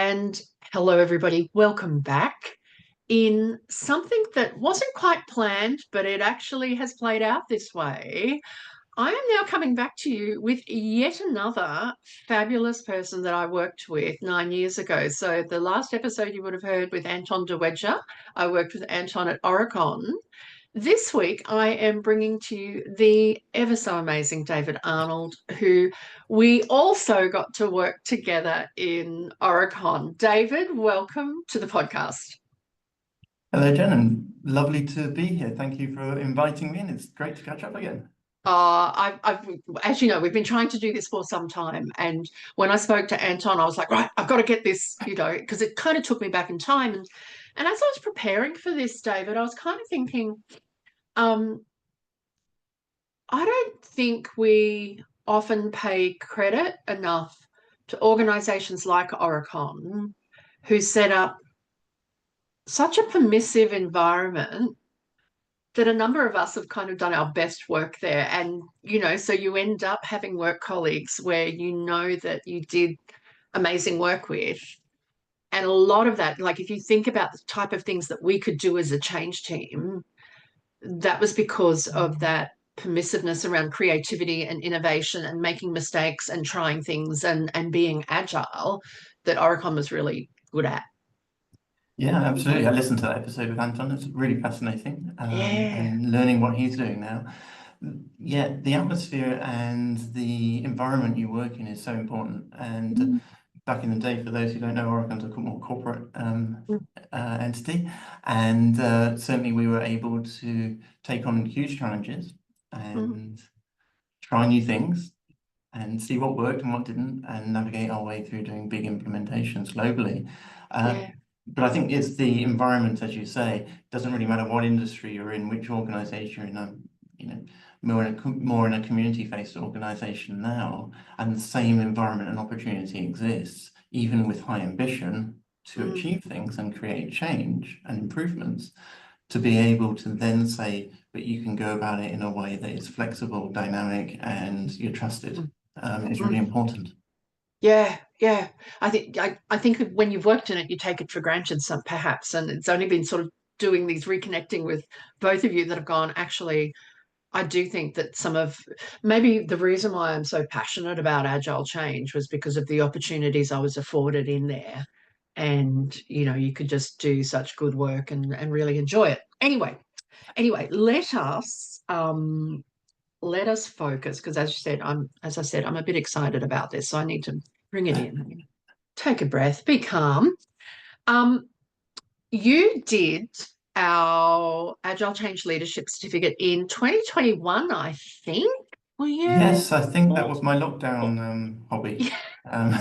And hello, everybody. Welcome back in something that wasn't quite planned, but it actually has played out this way. I am now coming back to you with yet another fabulous person that I worked with 9 years ago. So the last episode you would have heard with Anton de Wedger, I worked with Anton at Oricon. This week, I am bringing to you the ever so amazing David Arnold, who we also got to work together in Oricon. David, welcome to the podcast. Hello, Jen, and lovely to be here. Thank you for inviting me, and it's great to catch up again. As you know, we've been trying to do this for some time. And when I spoke to Anton, I was like, right, I've got to get this, because it kind of took me back in time. And as I was preparing for this, David, I was kind of thinking, um, I don't think we often pay credit enough to organisations like Oricon, who set up such a permissive environment that a number of us have kind of done our best work there. And, so you end up having work colleagues where you know that you did amazing work with. And a lot of that, like if you think about the type of things that we could do as a change team, that was because of that permissiveness around creativity and innovation and making mistakes and trying things and being agile that Oricon was really good at. Yeah, absolutely. I listened to that episode with Anton. It's really fascinating, Yeah. and learning what he's doing now. Yeah, the atmosphere and the environment you work in is so important. And back in the day, for those who don't know, Oregon's a more corporate entity, and certainly we were able to take on huge challenges and try new things and see what worked and what didn't, and navigate our way through doing big implementations globally. Yeah. But I think it's the environment, as you say. It doesn't really matter what industry you're in, which organization you're in. More in a community-based organization now, and the same environment and opportunity exists, even with high ambition to achieve things and create change and improvements, to be able to then say, but you can go about it in a way that is flexible, dynamic, and you're trusted, is really important. Yeah, yeah. I think when you've worked in it, you take it for granted, some perhaps, and it's only been sort of doing these reconnecting with both of you that have gone, actually, I do think that some of maybe the reason why I'm so passionate about agile change was because of the opportunities I was afforded in there. And, you could just do such good work and really enjoy it. Anyway, let us focus, because as I said, I'm a bit excited about this, so I need to bring it in. Take a breath, be calm. You did our Agile Change Leadership Certificate in 2021, I think. Were you? Yes, I think that was my lockdown hobby. Um,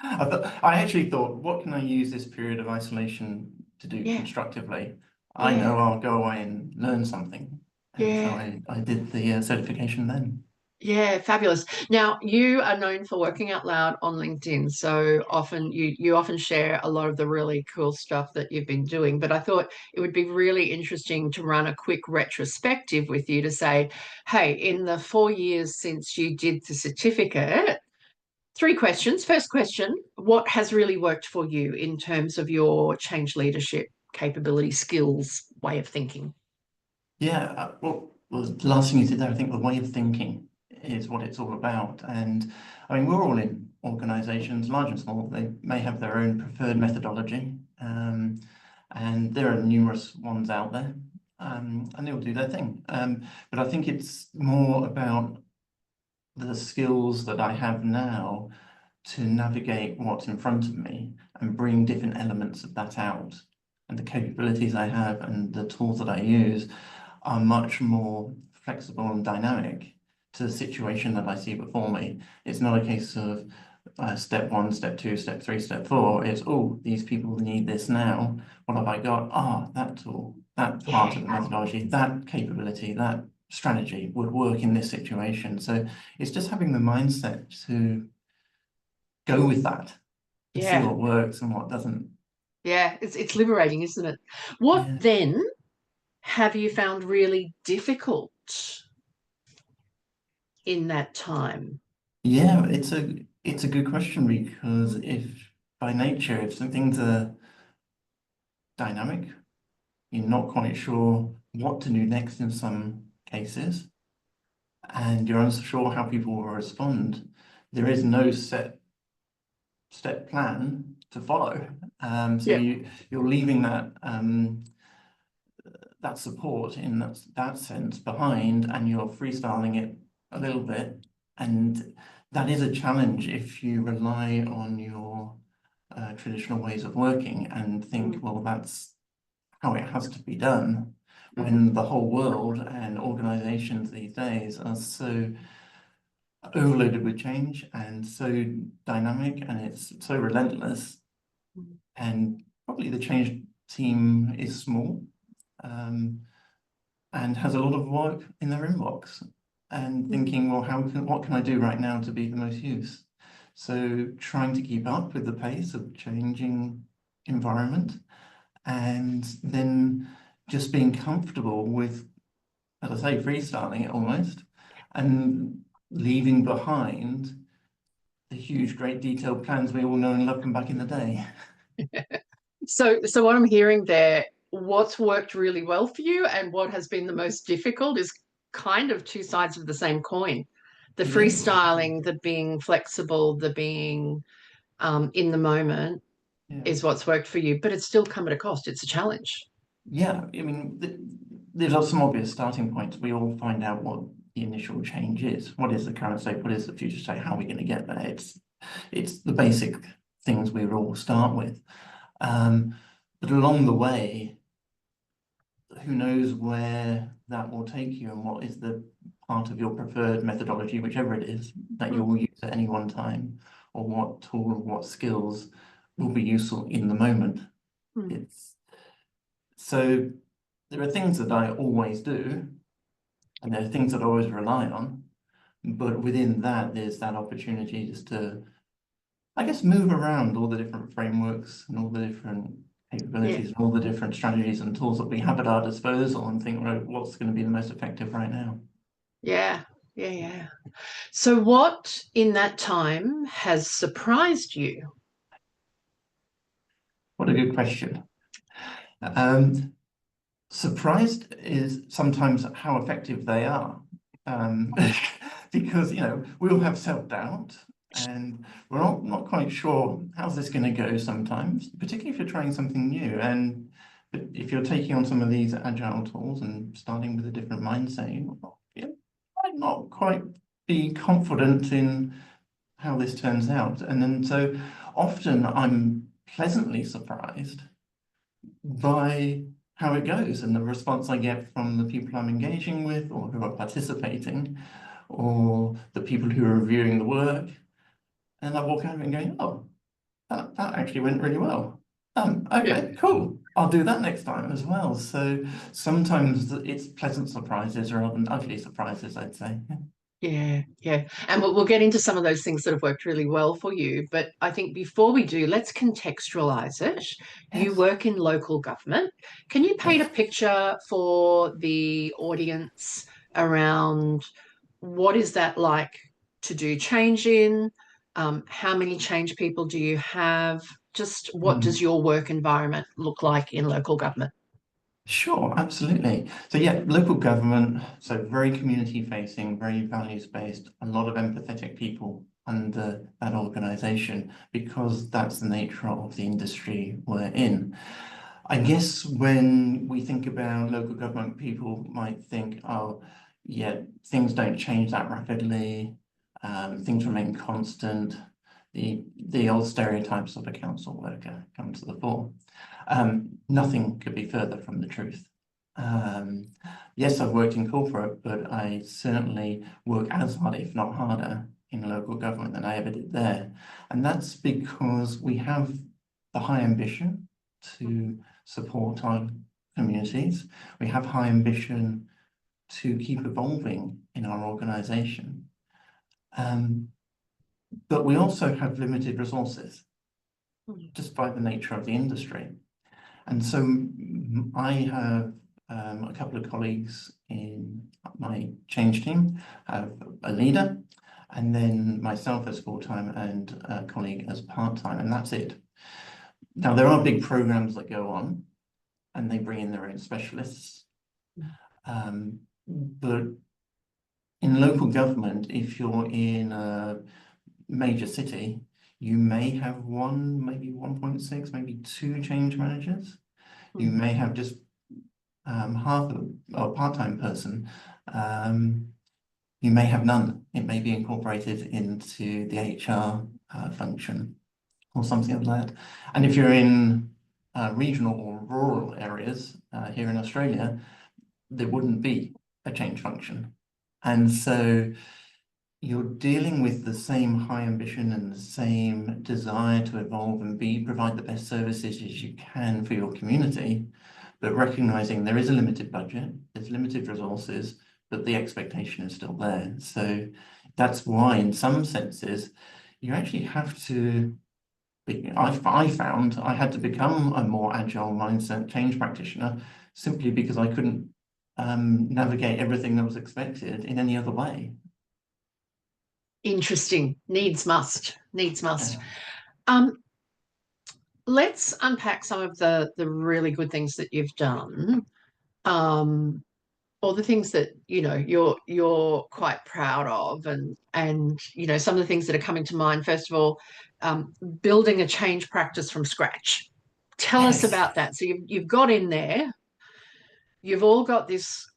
I actually thought, what can I use this period of isolation to do Yeah, constructively? I yeah, know I'll go away and learn something. And so yeah. I did the certification then. Yeah, fabulous. Now, you are known for working out loud on LinkedIn. So often you often share a lot of the really cool stuff that you've been doing. But I thought it would be really interesting to run a quick retrospective with you to say, hey, in the 4 years since you did the certificate, three questions. First question, what has really worked for you in terms of your change leadership capability, skills, way of thinking? Yeah, well, the last thing you said there, I think the way of thinking is what it's all about. And I mean, we're all in organizations, large and small. They may have their own preferred methodology. And there are numerous ones out there, and they will do their thing. But I think it's more about the skills that I have now to navigate what's in front of me and bring different elements of that out. And the capabilities I have and the tools that I use are much more flexible and dynamic to the situation that I see before me. It's not a case of step one, step two, step three, step four. It's, oh, these people need this now. What have I got? That tool, that part of the methodology, that capability, that strategy would work in this situation. So it's just having the mindset to go with that and see Yeah, what works and what doesn't. yeah, it's liberating, isn't it? What Yeah. then have you found really difficult in that time? Yeah, it's a good question, because if by nature, if some things are dynamic, you're not quite sure what to do next in some cases, and you're unsure how people will respond, there is no set step plan to follow. So Yeah. you're leaving that that support in that sense behind, and you're freestyling it a little bit. And that is a challenge if you rely on your traditional ways of working and think, well, that's how it has to be done, when the whole world and organizations these days are so overloaded with change and so dynamic, and it's so relentless, and probably the change team is small, and has a lot of work in their inbox, and thinking, well, what can I do right now to be the most use? So trying to keep up with the pace of changing environment, and then just being comfortable with, as I say, freestyling it almost, and leaving behind the huge, great detailed plans we all know and love from back in the day. So what I'm hearing there, what's worked really well for you and what has been the most difficult is kind of two sides of the same coin. The Yes. freestyling, the being flexible, the being in the moment Yeah. is what's worked for you, but it's still come at a cost. It's a challenge. Yeah. I mean, there's some obvious starting points. We all find out what the initial change is. What is the current state? What is the future state? How are we going to get there? It's the basic things we all start with. But along the way, who knows where that will take you, and what is the part of your preferred methodology, whichever it is, that you will use at any one time, or what tool or what skills will be useful in the moment. It's so there are things that I always do, and there are things that I always rely on, but within that, there's that opportunity just to, I guess, move around all the different frameworks and all the different capabilities and all the different strategies and tools that we have at our disposal, and think, right, what's going to be the most effective right now? Yeah. So what in that time has surprised you? What a good question. Surprised is sometimes how effective they are. Because, we all have self-doubt, and we're not quite sure how's this going to go sometimes, particularly if you're trying something new. And if you're taking on some of these agile tools and starting with a different mindset, you might not quite be confident in how this turns out. And then so often I'm pleasantly surprised by how it goes and the response I get from the people I'm engaging with, or who are participating, or the people who are reviewing the work. And I walk out of it and going, oh, that actually went really well. Okay, cool. I'll do that next time as well. So sometimes it's pleasant surprises rather than ugly surprises, I'd say. Yeah. And we'll get into some of those things that have worked really well for you. But I think before we do, let's contextualize it. You Yes. work in local government. Can you paint a Yes. picture for the audience around what is that like to do change in? How many change people do you have? Just what does your work environment look like in local government? Sure, absolutely. So yeah, local government, so very community facing, very values based, a lot of empathetic people under that organization, because that's the nature of the industry we're in. I guess when we think about local government, people might think, oh, yeah, things don't change that rapidly, things remain constant. The old stereotypes of a council worker come to the fore. Nothing could be further from the truth. Yes, I've worked in corporate, but I certainly work as hard, if not harder, in local government than I ever did there. And that's because we have the high ambition to support our communities. We have high ambition to keep evolving in our organization. But we also have limited resources, just by the nature of the industry. And so I have a couple of colleagues in my change team, have a leader, and then myself as full-time and a colleague as part-time, and that's it. Now, there are big programs that go on, and they bring in their own specialists. But in local government, if you're in a major city, you may have one, maybe 1.6, maybe 2 change managers. You may have just half a part-time person. You may have none. It may be incorporated into the HR function or something like that. And if you're in regional or rural areas here in Australia, there wouldn't be a change function. And so you're dealing with the same high ambition and the same desire to evolve and provide the best services as you can for your community, but recognizing there is a limited budget, there's limited resources, but the expectation is still there. So that's why, in some senses, you actually have to I found I had to become a more agile mindset change practitioner simply because I couldn't navigate everything that was expected in any other way. Interesting. Needs must. Yeah. Let's unpack some of the really good things that you've done, or the things that you're quite proud of, and some of the things that are coming to mind. First of all, building a change practice from scratch. Tell us Yes. about that. So you've got in there. You've all got this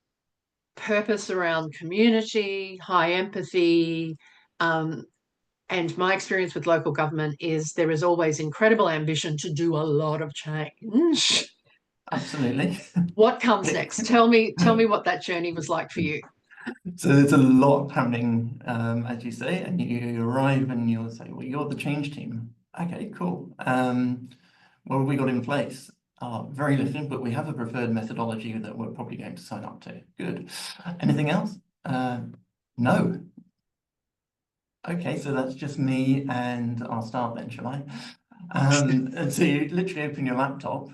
purpose around community, high empathy. And my experience with local government is there is always incredible ambition to do a lot of change. Absolutely. What comes next? Tell me what that journey was like for you. So there's a lot happening, as you say, and you arrive and you'll say, well, you're the change team. Okay, cool. What have we got in place? Very little, but we have a preferred methodology that we're probably going to sign up to. Good. Anything else? No. Okay, so that's just me, and I'll start then, shall I? And so you literally open your laptop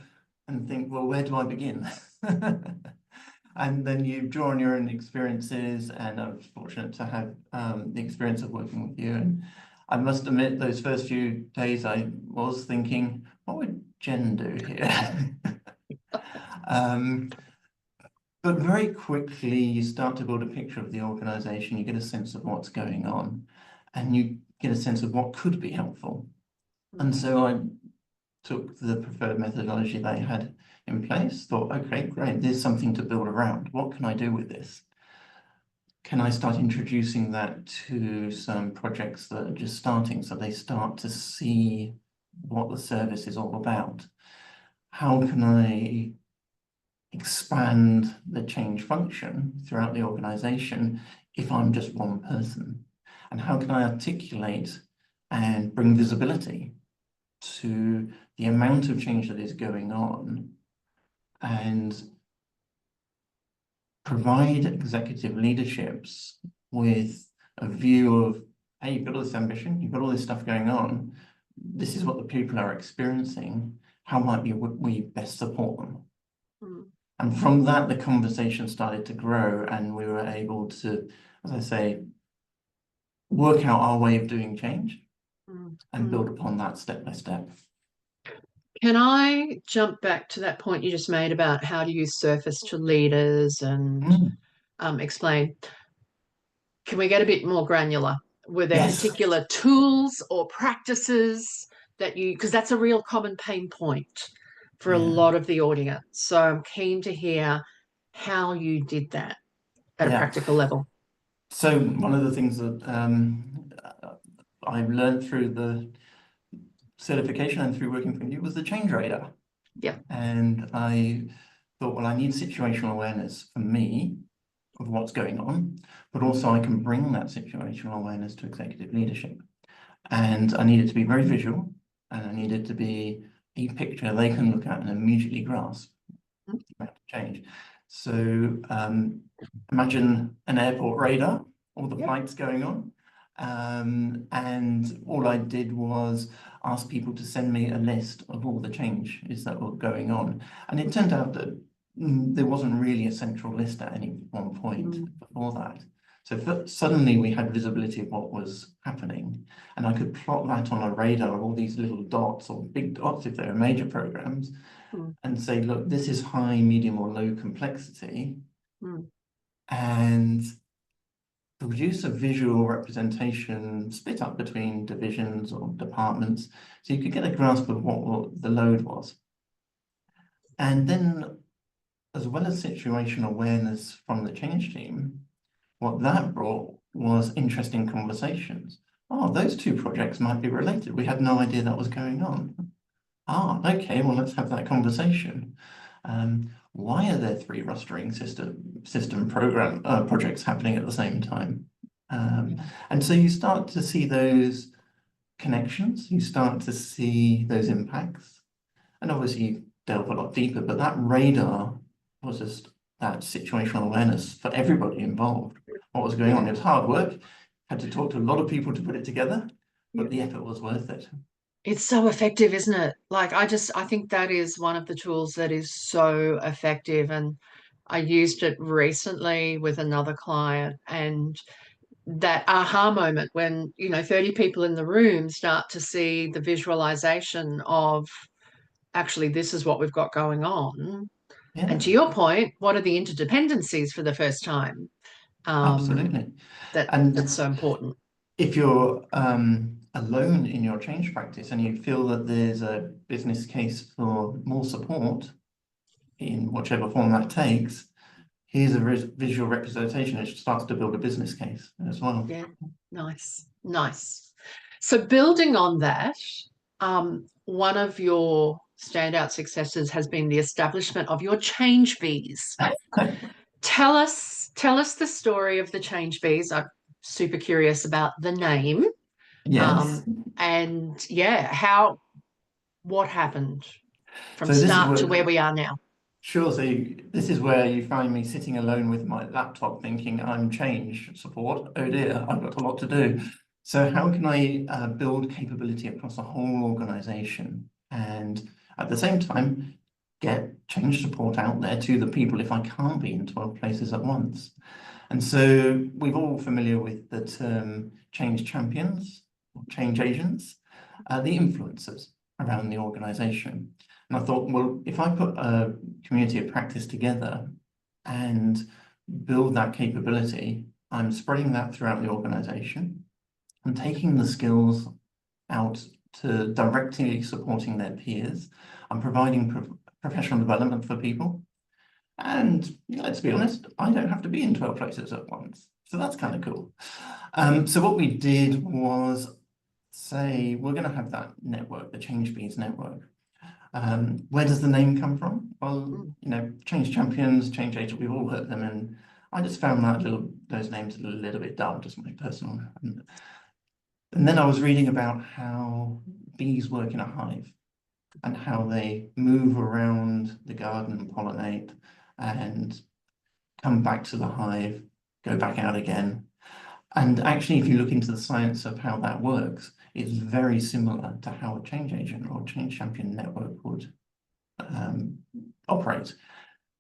and think, well, where do I begin? And then you draw on your own experiences, and I'm fortunate to have the experience of working with you. And I must admit, those first few days I was thinking, what would Jen do here? But very quickly you start to build a picture of the organization, you get a sense of what's going on, and you get a sense of what could be helpful. And so I took the preferred methodology they had in place, thought, okay, great, there's something to build around. What can I do with this? Can I start introducing that to some projects that are just starting, so they start to see what the service is all about? How can I expand the change function throughout the organization if I'm just one person? And how can I articulate and bring visibility to the amount of change that is going on, and provide executive leaderships with a view of, hey, you've got all this ambition, you've got all this stuff going on, this is what the people are experiencing, how might we best support them? And from that, the conversation started to grow, and we were able to, as I say, work out our way of doing change and build upon that step by step. Can I jump back to that point you just made about how do you surface to leaders and explain? Can we get a bit more granular? Were there particular tools or practices that because that's a real common pain point for a lot of the audience. So I'm keen to hear how you did that at a practical level. So one of the things that I've learned through the certification and through working for you was the change radar. Yeah. And I thought, well, I need situational awareness for me of what's going on, but also I can bring that situational awareness to executive leadership. And I need it to be very visual, and I need it to be a picture they can look at and immediately grasp change. So imagine an airport radar, all the flights going on. And all I did was ask people to send me a list of all the changes that were going on. And it turned out that there wasn't really a central list at any one point before that. So suddenly we had visibility of what was happening, and I could plot that on a radar of all these little dots or big dots if they're major programs, Mm. and say, look, this is high, medium, or low complexity, Mm. and produce a visual representation split up between divisions or departments, so you could get a grasp of what the load was. And then, as well as situational awareness from the change team, what that brought was interesting conversations. Oh, those two projects might be related. We had no idea that was going on. Ah, okay, well, let's have that conversation. Why are there three rostering system program projects happening at the same time? And so you start to see those connections, you start to see those impacts, and obviously you delve a lot deeper, but that radar was just that situational awareness for everybody involved. What was going on? It was hard work, had to talk to a lot of people to put it together, but the effort was worth it. It's so effective, isn't it? Like I think that is one of the tools that is so effective. And I used it recently with another client, and that aha moment when, 30 people in the room start to see the visualization of actually this is what we've got going on. And Yeah, to your point, what are the interdependencies for the first time? absolutely. That's And so important. if you're alone in your change practice and you feel that there's a business case for more support in whichever form that takes, here's a visual representation. It starts to build a business case as well. Yeah, nice. So building on that, one of your standout successes has been the establishment of your change bees. Tell us the story of the change bees. I'm super curious about the name. Yes. And yeah, what happened from So this is start to where, where we are now? sure, so this is where you find me sitting alone with my laptop thinking I'm change support. Oh dear, I've got a lot to do. So how can I build capability across a whole organization and at the same time get change support out there to the people if I can't be in 12 places at once? And so we're all familiar with the term change champions or change agents, the influencers around the organization. And I thought, well, if I put a community of practice together and build that capability, I'm spreading that throughout the organization. I'm taking the skills out to directly supporting their peers. I'm providing professional development for people. And let's be honest, I don't have to be in 12 places at once. So that's kind of cool. So what we did was say, we're going to have that network, the Change Bees network. Where does the name come from? Well, Change Champions, Change Agent, we've all heard them. And I just found those names a little bit dull, just my personal. And then I was reading about how bees work in a hive and how they move around the garden and pollinate and come back to the hive, go back out again. And actually, if you look into the science of how that works, it's very similar to how a change agent or change champion network would operate.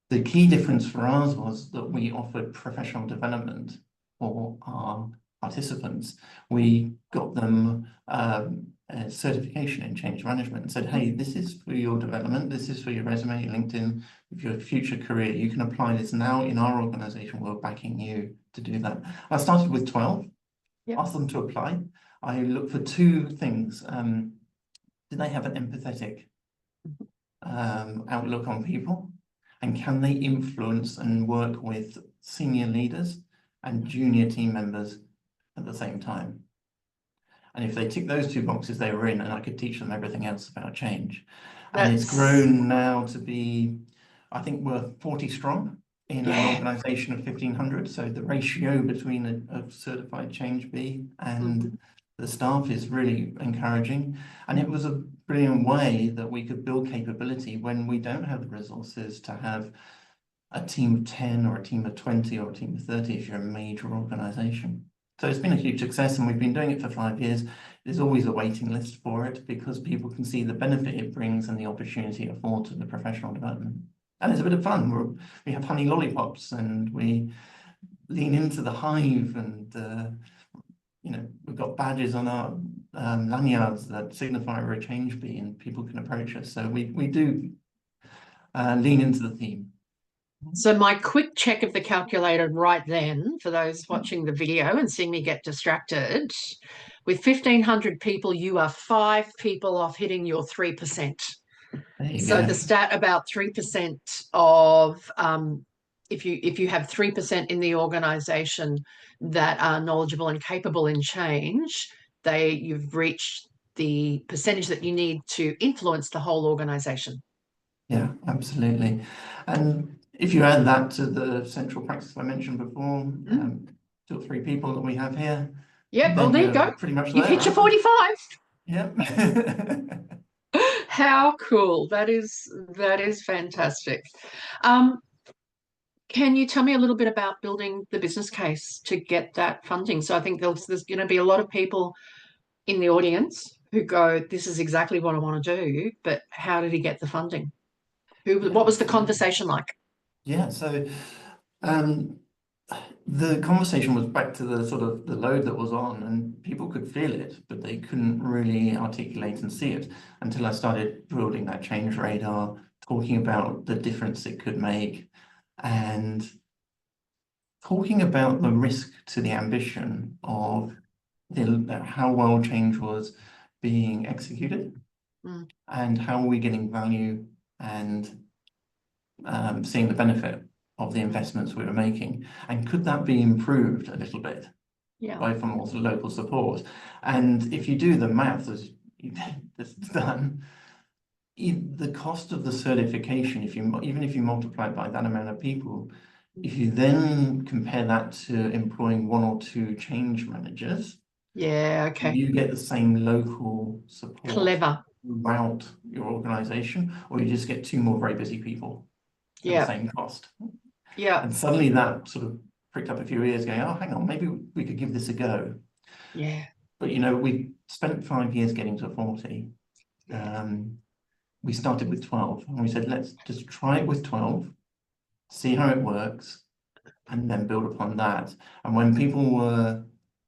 The key difference for ours was that we offered professional development for our participants. We got them a certification in change management and said, hey, this is for your development, this is for your resume, your LinkedIn, for your future career. You can apply this now in our organization. We're backing you to do that. I started with 12, asked them to apply. I looked for two things. Do they have an empathetic outlook on people? And can they influence and work with senior leaders and junior team members at the same time? And if they tick those two boxes, they were in, and I could teach them everything else about change. And it's grown now to be, I think we're 40 strong in an organization of 1,500. So the ratio between a certified change bee and the staff is really encouraging. And it was a brilliant way that we could build capability when we don't have the resources to have a team of 10 or a team of 20 or a team of 30 if you're a major organization. So it's been a huge success, and we've been doing it for 5 years. There's always a waiting list for it because people can see the benefit it brings and the opportunity it affords to the professional development. And it's a bit of fun. We have honey lollipops, and we lean into the hive, and you know, we've got badges on our lanyards that signify we're a change bee, and people can approach us. So we do lean into the theme. So my quick check of the calculator right then, for those watching the video and seeing me get distracted, with 1,500 people, you are 5 people off hitting your 3%. There you So go. the stat about 3% of if you have 3% in the organization that are knowledgeable and capable in change, you've reached the percentage that you need to influence the whole organization. Yeah, absolutely. And if you add that to the central practice I mentioned before, 2 or 3 people that we have here, Yep, well, then there you you're go. pretty much You've there, hit your right? 45. Yep. How cool. That is fantastic. Can you tell me a little bit about building the business case to get that funding? So I think there's going to be a lot of people in the audience who go, this is exactly what I want to do, but how did he get the funding? Yeah, What was the absolutely. conversation like? Yeah, so um, the conversation was back to the sort of the load that was on, and people could feel it, but they couldn't really articulate and see it until I started building that change radar, talking about the difference it could make, and talking about the risk to the ambition of how well change was being executed, and how are we getting value and seeing the benefit of the investments we were making, and could that be improved a little bit by from also local support? And if you do the maths as it's done, the cost of the certification, even if you multiply it by that amount of people, if you then compare that to employing 1 or 2 change managers, Okay. you get the same local support Clever. throughout your organization, or you just get 2 more very busy people for the same cost. Yeah. And suddenly that sort of pricked up a few ears going, oh, hang on, maybe we could give this a go. Yeah. But, you know, we spent 5 years getting to 40. We started with 12, and we said, let's just try it with 12, see how it works, and then build upon that. And when people were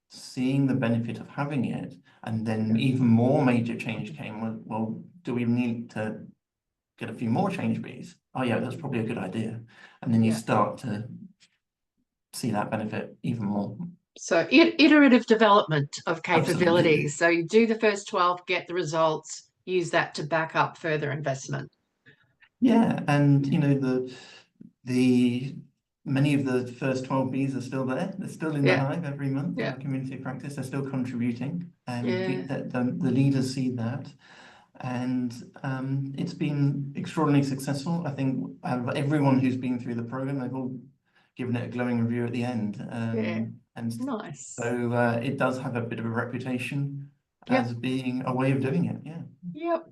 seeing the benefit of having it, and then even more major change came, well, do we need to get a few more change bees? Oh yeah, that's probably a good idea. And then you start to see that benefit even more. So iterative development of Absolutely. capabilities. So you do the first 12, get the results, use that to back up further investment. Yeah, and you know, the many of the first 12 bees are still there. They're still in the hive every month in our community practice. They're still contributing, and the leaders see that. And it's been extraordinarily successful. I think out of everyone who's been through the program, they've all given it a glowing review at the end. And Nice. so it does have a bit of a reputation as being a way of doing it. Yeah. Yep.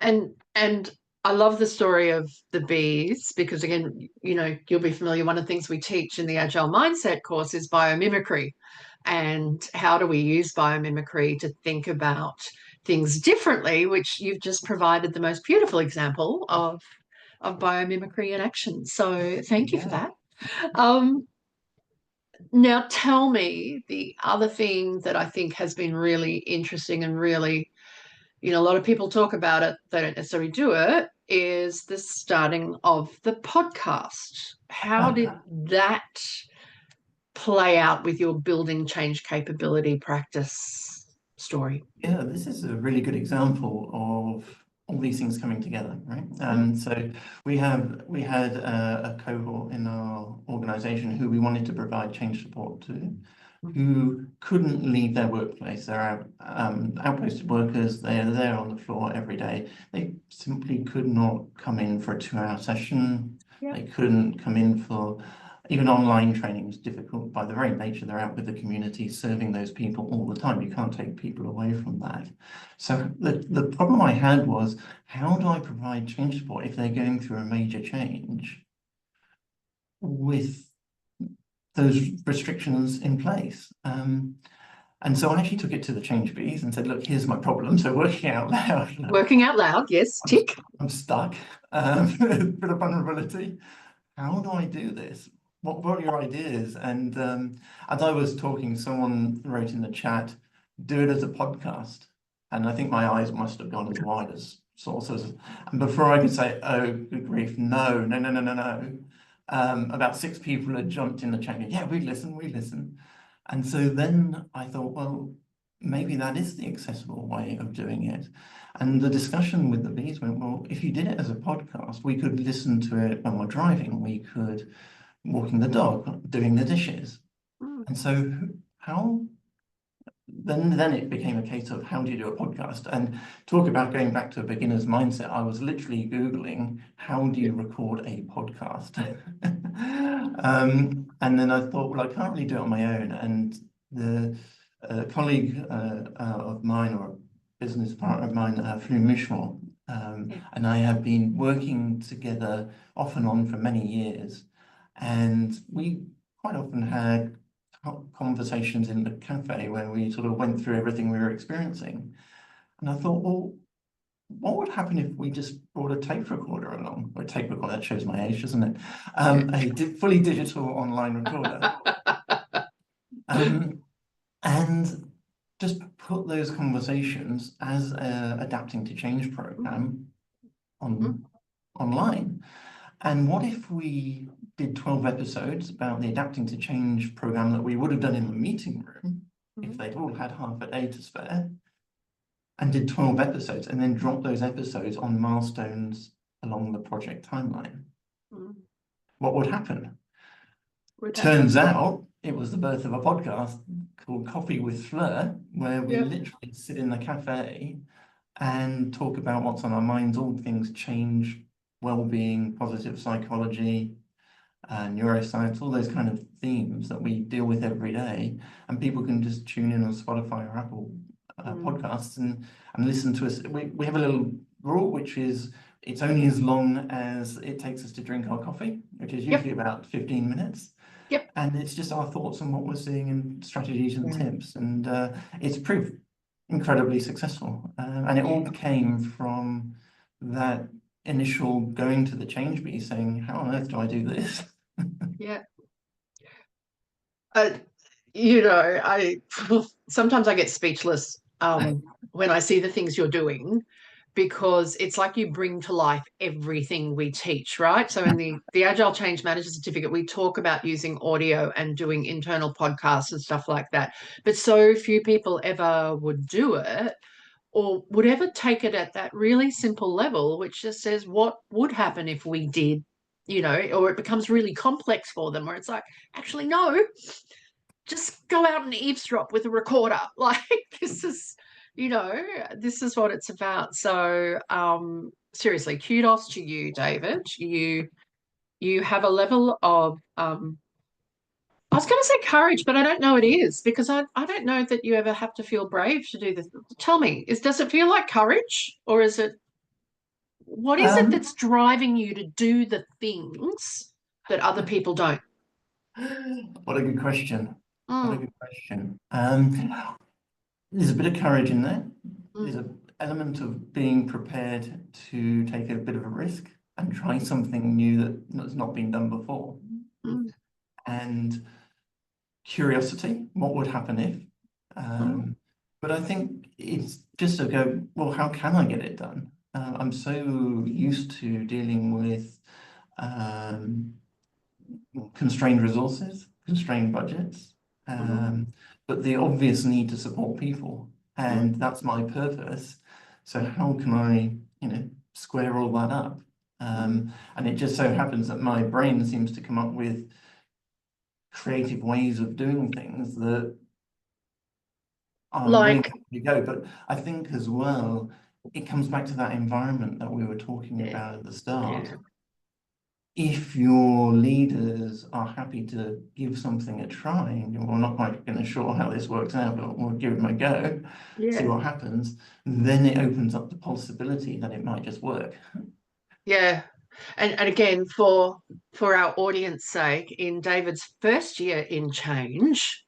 And I love the story of the bees because again, you know, you'll be familiar. One of the things we teach in the Agile Mindset course is biomimicry. And how do we use biomimicry to think about things differently, which you've just provided the most beautiful example of biomimicry in action. So thank you for that. Now tell me the other thing that I think has been really interesting and really, you know, a lot of people talk about it, they don't necessarily do it, is the starting of the podcast. How did that play out with your building change capability practice story? Yeah, this is a really good example of all these things coming together, right? So we had a cohort in our organization who we wanted to provide change support to, who couldn't leave their workplace. They're outposted workers. They're there on the floor every day. They simply could not come in for a 2-hour session. They couldn't come in for even online training was difficult by the very nature. They're out with the community, serving those people all the time. You can't take people away from that. So the problem I had was, how do I provide change support if they're going through a major change with those restrictions in place? And so I actually took it to the change bees and said, look, here's my problem. So working out loud. Working out loud, yes, tick. I'm stuck. Bit of vulnerability. How do I do this? what are your ideas? And as I was talking, someone wrote in the chat, do it as a podcast. And I think my eyes must have gone as wide as saucers. And before I could say, oh, good grief, no, no, no, no, no, no. About 6 people had jumped in the chat. Yeah, we listen, we listen. And so then I thought, well, maybe that is the accessible way of doing it. And the discussion with the bees went, well, if you did it as a podcast, we could listen to it when we're driving, we could walking the dog, doing the dishes. Mm. And so how then it became a case of how do you do a podcast? And talk about going back to a beginner's mindset. I was literally Googling how do you record a podcast? And then I thought, well, I can't really do it on my own. And the colleague of mine, or a business partner of mine, Frahm, and I have been working together off and on for many years. And we quite often had conversations in the cafe where we sort of went through everything we were experiencing. And I thought, well, what would happen if we just brought a tape recorder along? Or a tape recorder, that shows my age, doesn't it? A fully digital online recorder. And just put those conversations as a adapting to change program online. And what if we did 12 episodes about the Adapting to Change program that we would have done in the meeting room if they'd all had half a day to spare, and did 12 episodes and then dropped those episodes on milestones along the project timeline? What would happen? Turns out it was the birth of a podcast called Coffee with Fleur, where we literally sit in the cafe and talk about what's on our minds, all things change, well-being, positive psychology, neuroscience, all those kind of themes that we deal with every day. And people can just tune in on Spotify or Apple podcasts and listen to us. We have a little rule, which is it's only as long as it takes us to drink our coffee, which is usually about 15 minutes. And it's just our thoughts on what we're seeing and strategies and tips. And it's proved incredibly successful. And it all came from that initial going to the change bee saying, how on earth do I do this? You know, I sometimes I get speechless when I see the things you're doing, because it's like you bring to life everything we teach, right? So in the Agile Change Manager Certificate, we talk about using audio and doing internal podcasts and stuff like that. But so few people ever would do it, or would ever take it at that really simple level, which just says what would happen if we did, you know, or it becomes really complex for them, where it's like, actually, no, just go out and eavesdrop with a recorder. Like, this is, you know, this is what it's about. So seriously, kudos to you, David. You have a level of I was going to say courage, but I don't know it is, because I don't know that you ever have to feel brave to do this. Tell me, does it feel like courage, or is it, what is it that's driving you to do the things that other people don't? What a good question. What a good question. There's a bit of courage in there. There's an element of being prepared to take a bit of a risk and try something new that's not been done before. And curiosity, what would happen if? But I think it's just to go, well, how can I get it done? I'm so used to dealing with constrained resources, constrained budgets, but the obvious need to support people. And that's my purpose. So how can I, square all that up? And it just so happens that my brain seems to come up with creative ways of doing things that are willing to go. But I think as well, it comes back to that environment that we were talking about at the start. If your leaders are happy to give something a try, and we're not quite going to sure how this works out, but we'll give them a go, see what happens, then it opens up the possibility that it might just work. Yeah. And again, for our audience sake, in David's first year in change,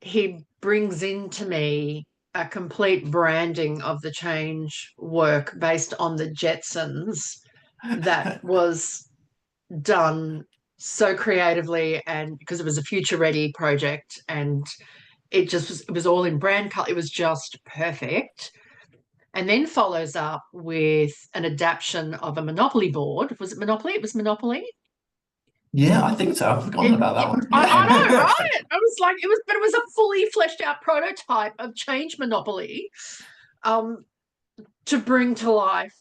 he brings into me a complete branding of the change work based on the Jetsons that was done so creatively, and because it was a future ready project, and it was all in brand color. It was just perfect. And then follows up with an adaptation of a Monopoly board. Was it Monopoly? It was Monopoly. Yeah, I think so. I've forgotten about that one. I know, Yeah. right? I was like, but it was a fully fleshed out prototype of Change Monopoly, um, to bring to life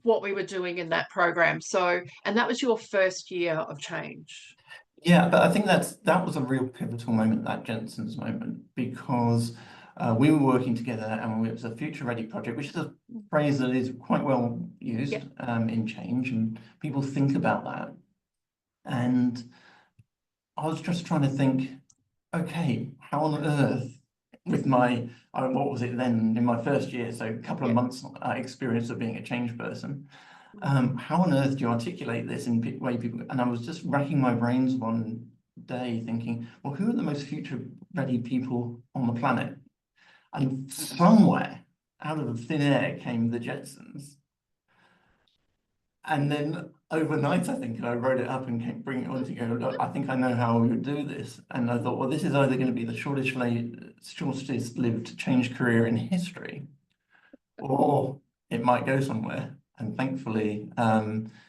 what we were doing in that program. So, and that was your first year of change. Yeah, but I think that was a real pivotal moment, that Jensen's moment, because we were working together and it was a future ready project, which is a phrase that is quite well used Yep. in change, and people think about that. And I was just trying to think, okay, how on earth, with my, what was it then, in my first year, so a couple of Yep. months experience of being a change person, how on earth do you articulate this in way people, and I was just racking my brains one day thinking, well, who are the most future ready people on the planet? And somewhere out of thin air came the Jetsons. And then overnight, I think, I wrote it up and kept bringing it on to go, look, I think I know how we would do this. And I thought, well, this is either going to be the shortest lived change career in history, or it might go somewhere. And thankfully,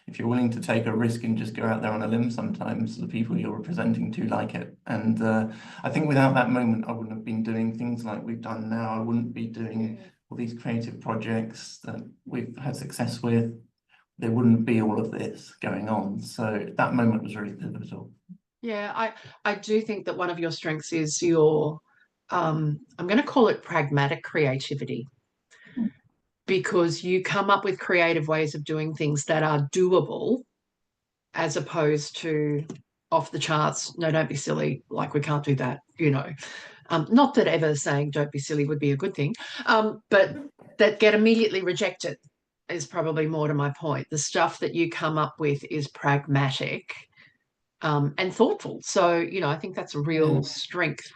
if you're willing to take a risk and just go out there on a limb, sometimes the people you're representing do like it. And I think without that moment, I wouldn't have been doing things like we've done now. I wouldn't be doing all these creative projects that we've had success with. There wouldn't be all of this going on. So that moment was really pivotal. Yeah, I do think that one of your strengths is your, I'm going to call it pragmatic creativity, because you come up with creative ways of doing things that are doable as opposed to off the charts. No, don't be silly. Like, we can't do that, you know. Not that ever saying don't be silly would be a good thing, but that get immediately rejected is probably more to my point. The stuff that you come up with is pragmatic, and thoughtful. So, I think that's a Yeah. real strength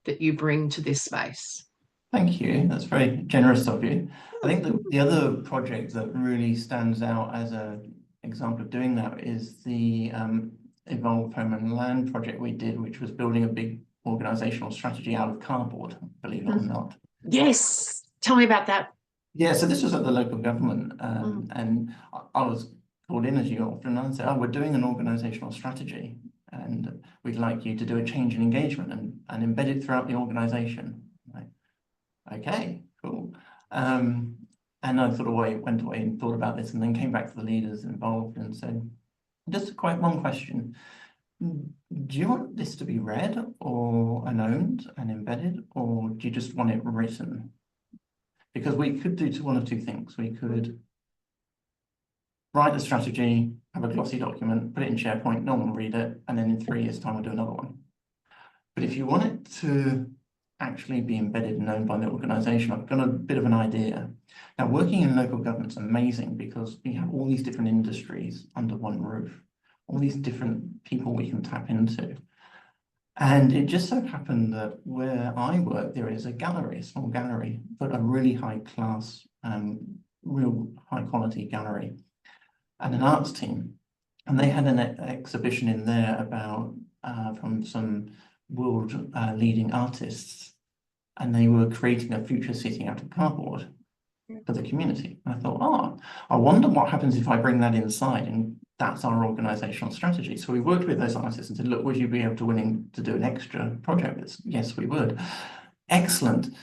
that you bring to this space. Thank you. That's very generous of you. I think the other project that really stands out as an example of doing that is the Evolve Home and Land project we did, which was building a big organizational strategy out of cardboard, believe it or not. Yes. Tell me about that. Yeah, so this was at the local government, Mm. and I was called in, as you often are, and said, oh, we're doing an organizational strategy, and we'd like you to do a change in engagement and embed it throughout the organization. Like, okay, cool. And I went away and thought about this, and then came back to the leaders involved and said, just quite one question. Do you want this to be read or and owned and embedded, or do you just want it written? Because we could do one of two things. We could write the strategy, have a glossy document, put it in SharePoint, no one will read it, and then in 3 years' time we'll do another one. But if you want it to actually be embedded and known by the organization, I've got a bit of an idea. Now, working in local government's amazing because we have all these different industries under one roof, all these different people we can tap into. And it just so happened that where I work, there is a gallery, a small gallery, but a really high class, real high quality gallery, and an arts team. And they had an exhibition in there about from some world leading artists, and they were creating a future city out of cardboard for the community. And I thought, oh, I wonder what happens if I bring that inside, and that's our organizational strategy. So we worked with those artists and said, look, would you be able to do an extra project with this? Yes, we would. Excellent.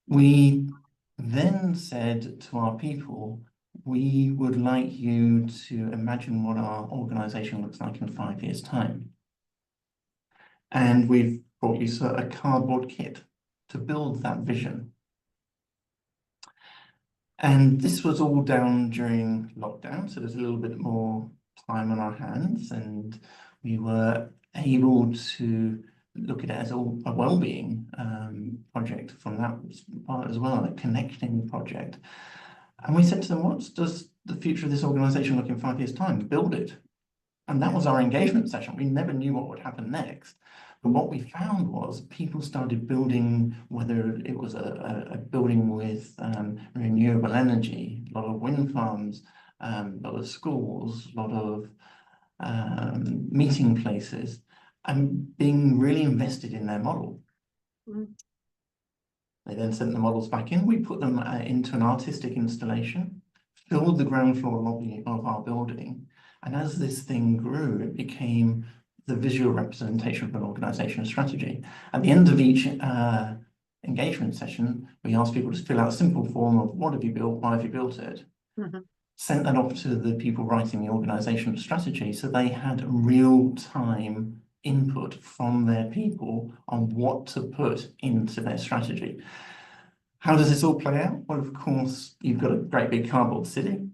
We then said to our people, we would like you to imagine what our organization looks like in 5 years' time. And we've brought you a cardboard kit to build that vision. And this was all down during lockdown, so there's a little bit more time on our hands, and we were able to look at it as a well-being project from that part as well, a connecting project. And we said to them, what does the future of this organization look in 5 years' time? Build it. And that was our engagement session. We never knew what would happen next. But what we found was people started building, whether it was a building with renewable energy, a lot of wind farms, a lot of schools, a lot of meeting places, and being really invested in their model. Mm. They then sent the models back in. We put them into an artistic installation, filled the ground floor lobby of our building. And as this thing grew, it became the visual representation of an organizational strategy. At the end of each engagement session, we asked people to fill out a simple form of what have you built, why have you built it? Mm-hmm. Sent that off to the people writing the organizational strategy, so they had real-time input from their people on what to put into their strategy. How does this all play out? Well, of course, you've got a great big cardboard city.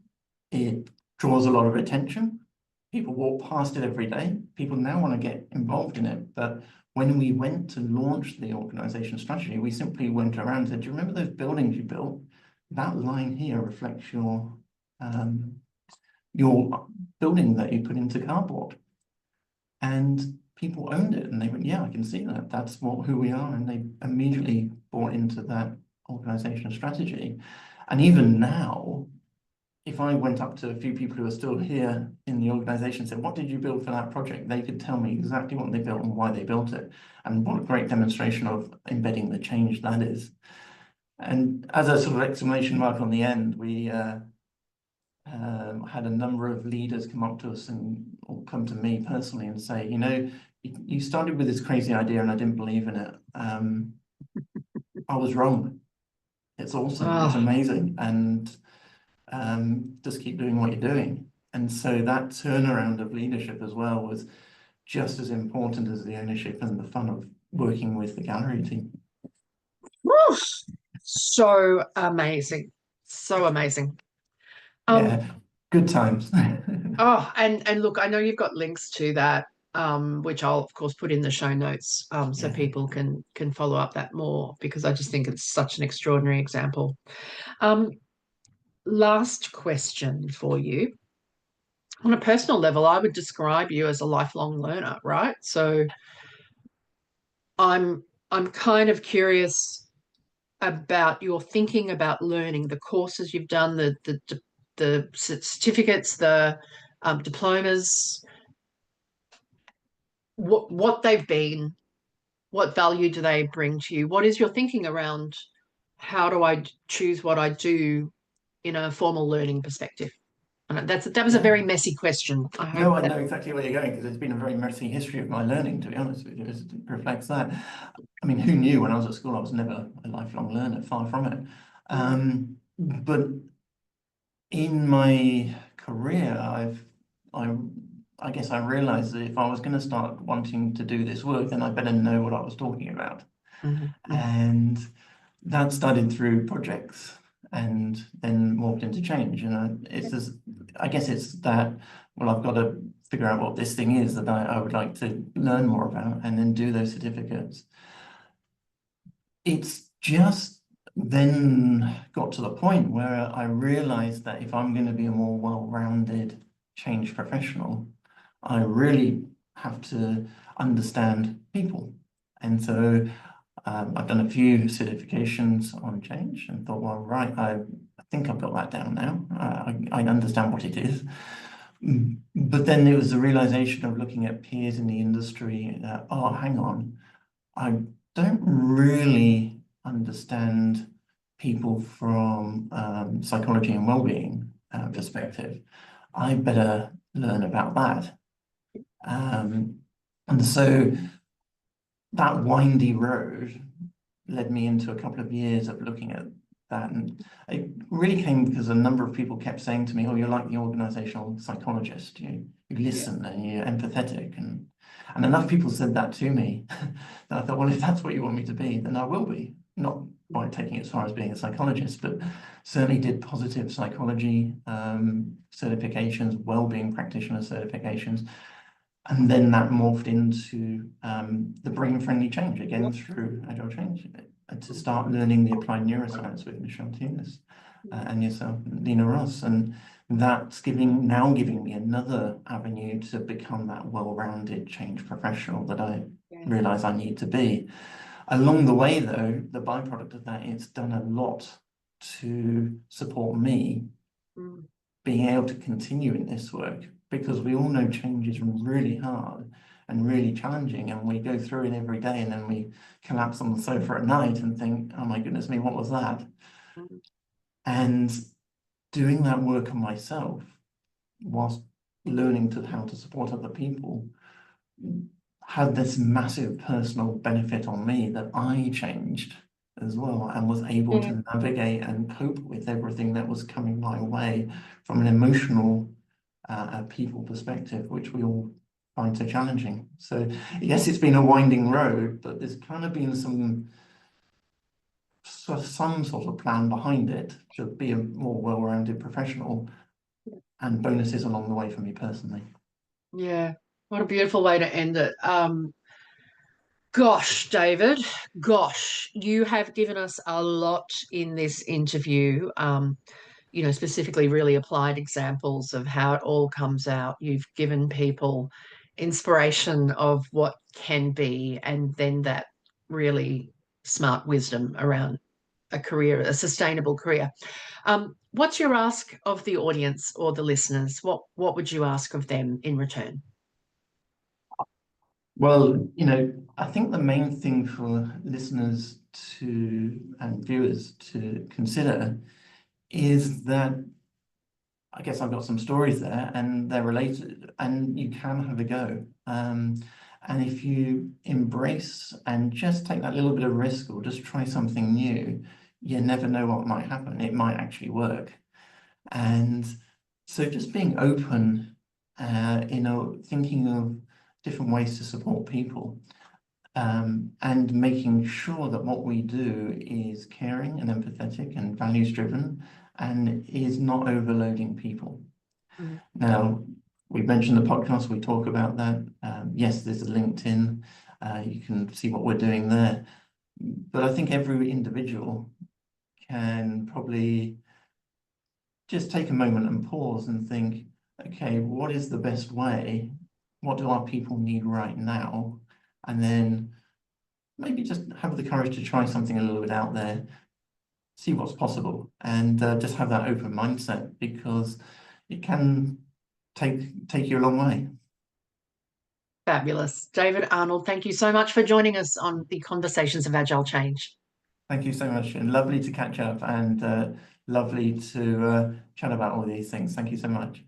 It draws a lot of attention. People walk past it every day. People now want to get involved in it. But when we went to launch the organization strategy, we simply went around and said, do you remember those buildings you built? That line here reflects your building that you put into cardboard. And people owned it, and they went, yeah, I can see that. That's who we are. And they immediately bought into that organizational strategy. And even now, if I went up to a few people who are still here in the organization and said, what did you build for that project? They could tell me exactly what they built and why they built it. And what a great demonstration of embedding the change that is. And as a sort of exclamation mark on the end, we had a number of leaders come up to us or come to me personally and say, you know, you started with this crazy idea and I didn't believe in it. I was wrong. It's awesome. It's amazing. And just keep doing what you're doing. And so that turnaround of leadership as well was just as important as the ownership and the fun of working with the gallery team. Woo! So amazing. So amazing. Yeah, good times. Oh, and look, I know you've got links to that, which I'll of course put in the show notes, so Yeah. people can follow up that more, because I just think it's such an extraordinary example. Last question for you. On a personal level, I would describe you as a lifelong learner, right? So I'm kind of curious about your thinking about learning, the courses you've done, the certificates, the diplomas, what they've been, what value do they bring to you? What is your thinking around how do I choose what I do in a formal learning perspective? And that was a very Yeah. messy question. I hope No, I that. know exactly where you're going, because it's been a very messy history of my learning, to be honest with you. It reflects that. I mean, who knew when I was at school I was never a lifelong learner, far from it. But in my career, I guess I realized that if I was going to start wanting to do this work, then I better know what I was talking about. And that started through projects and then morphed into change. And I guess it's that, well, I've got to figure out what this thing is that I would like to learn more about and then do those certificates. It's just then got to the point where I realized that if I'm going to be a more well-rounded change professional, I really have to understand people. And so I've done a few certifications on change and thought, well, right, I think I've got that down now. I understand what it is. But then there was the realization of looking at peers in the industry that, oh, hang on, I don't really understand people from psychology and well-being perspective. I better learn about that. And so that windy road led me into a couple of years of looking at that. And it really came because a number of people kept saying to me, oh, you're like the organizational psychologist. You listen and you're empathetic. And enough people said that to me that I thought, well, if that's what you want me to be, then I will be. Not quite taking it as far as being a psychologist, but certainly did positive psychology certifications, well-being practitioner certifications. And then that morphed into the brain-friendly change, again through Agile Change, to start learning the applied neuroscience with Michelle Tunis and yourself, Lena Ross. And that's now giving me another avenue to become that well-rounded change professional that I realize I need to be. Along the way, though, the byproduct of that, it's done a lot to support me being able to continue in this work, because we all know change is really hard and really challenging, and we go through it every day, and then we collapse on the sofa at night and think, oh my goodness me, what was that? And doing that work on myself whilst learning how to support other people had this massive personal benefit on me, that I changed as well and was able Yeah. to navigate and cope with everything that was coming my way from an emotional people perspective, which we all find so challenging. So yes, it's been a winding road, but there's kind of been some sort of plan behind it to be a more well-rounded professional, and bonuses along the way for me personally. Yeah. What a beautiful way to end it. Gosh, David, gosh, you have given us a lot in this interview. Specifically really applied examples of how it all comes out. You've given people inspiration of what can be, and then that really smart wisdom around a career, a sustainable career. What's your ask of the audience or the listeners? What would you ask of them in return? Well, I think the main thing for listeners and viewers to consider is that, I guess I've got some stories there and they're related, and you can have a go. And if you embrace and just take that little bit of risk or just try something new, you never know what might happen. It might actually work. And so just being open, thinking of different ways to support people, and making sure that what we do is caring and empathetic and values driven and is not overloading people. Mm. Now, we mentioned the podcast, we talk about that. Yes, there's a LinkedIn, you can see what we're doing there. But I think every individual can probably just take a moment and pause and think, okay, what is the best way? What do our people need right now? And then maybe just have the courage to try something a little bit out there, see what's possible, and just have that open mindset, because it can take you a long way. Fabulous. David Arnold, thank you so much for joining us on the Conversations of Agile Change. Thank you so much, and lovely to catch up, and lovely to chat about all these things. Thank you so much.